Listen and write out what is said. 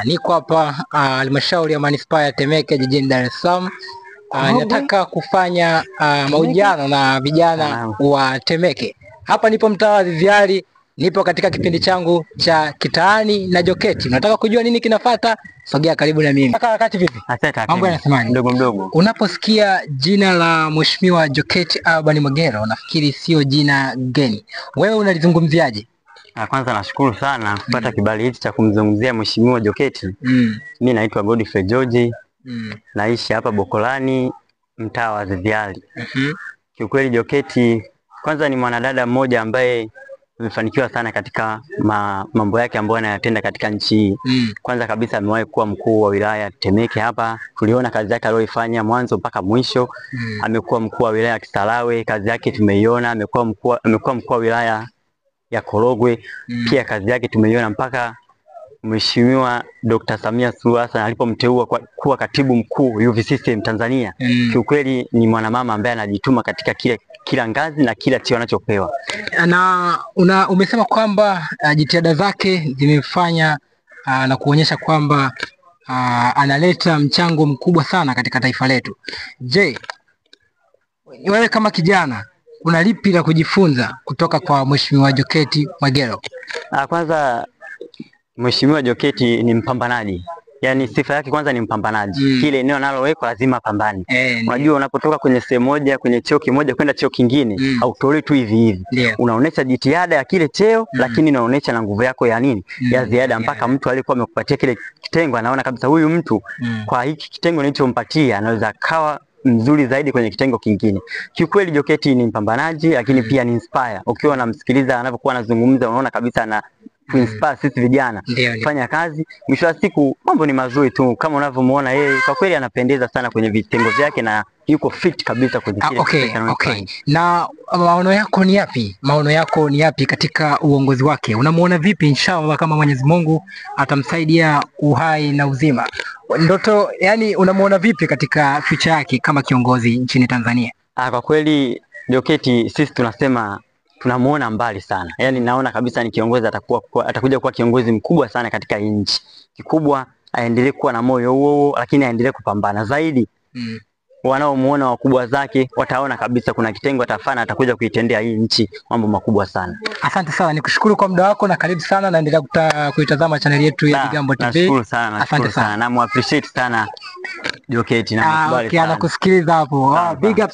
Niko hapa halmashauri ya manispaa ya Temeke jijini Dar es Salaam. Nataka kufanya mahojiano na vijana wa Temeke. Hapa nipo mtaa wa Viviari, nipo katika kipindi changu cha Kitaani na Joketi. Nataka kujua nini kinafuata? Sogea karibu na mimi. Kaka, wakati vipi? Mambo yanasemaje? Mdogo mdogo. Unaposikia jina la Mheshimiwa Joketi Alban Mwegelo, nafikiri sio jina geni. Wewe unalizungumziaje? Kwanza nashukuru sana kupata kibali hichi cha kumzungumzia Mheshimiwa Joketi. Mimi naitwa Godfrey George. Naishi hapa Bokolani, mtaa wa Viviari. Kiukweli Joketi kwanza ni mwanadada mmoja ambaye amefanikiwa sana katika mambo yake ambayo anayatenda katika nchi hii. Kwanza kabisa amewahi kuwa mkuu wa wilaya Temeke hapa. Tuliona kazi yake aliyoifanya mwanzo mpaka mwisho. Amekuwa mkuu wa wilaya ya Kisarawe, kazi yake tumeiona. Amekuwa mkuu wa wilaya ya Korogwe, pia kazi yake tumeiona mpaka Mheshimiwa Dr. Samia Suluhu Hassan alipomteua kuwa katibu mkuu UVCCM Tanzania. Kiukweli ni mwanamama ambaye anajituma katika kila ngazi na kila cheo anachopewa. Na umesema kwamba jitihada zake zimefanya na kuonyesha kwamba analeta mchango mkubwa sana katika taifa letu. Je, wewe kama kijana una lipi la kujifunza kutoka kwa Mheshimiwa Joketi Mwegelo? Kwanza Mheshimiwa Joketi ni mpambanaji. Yaani sifa yake kwanza ni mpambanaji. Kile eneo analowekwa lazima pambane. Unajua unapotoka kwenye sehemu moja, kwenye cheo kimoja kwenda cheo kingine, hautoi tu hivi hivi. Unaonesha jitihada ya kile cheo, lakini unaonesha na nguvu yako ya nini? Ya ziada, mpaka mtu aliyekuwa amekupatia kile kitengo anaona kabisa huyu mtu kwa hiki kitengo nilichompatia anaweza kawa mzuri zaidi kwenye kitengo kingine. Kiukweli Joketi ni mpambanaji, lakini pia ni inspire. Ukiwa unamsikiliza anapokuwa anazungumza unaona kabisa ana inspire sisi vijana kufanya kazi. Mwisho wa siku mambo ni mazuri tu, kama unavyomuona yeye kwa kweli anapendeza sana kwenye vitengo vyake na yuko fit kabisa kwenye kile. Na maono yako ni yapi? Maono yako ni yapi katika uongozi wake? Unamuona vipi inshallah kama Mwenyezi Mungu atamsaidia uhai na uzima? Ndoto, yani unamuona vipi katika future yake kama kiongozi nchini Tanzania? Kwa kweli Joketi sisi tunasema tunamuona mbali sana. Yaani naona kabisa ni kiongozi atakuja kuwa kiongozi mkubwa sana katika nchi. Kikubwa aendelee kuwa na moyo huo, lakini aendelee kupambana zaidi. Wanaomuona wakubwa zake wataona kabisa kuna kitengo atafanya, atakuja kuitendea hii nchi mambo makubwa sana. Asante sana, nikushukuru kwa muda wako na karibu sana, naendelea kuitazama channel yetu ya Jigambo TV. Nashukuru sana, asante sana. Na appreciate sana Joketi na mkubali sana. Anakusikiliza hapo. Big up.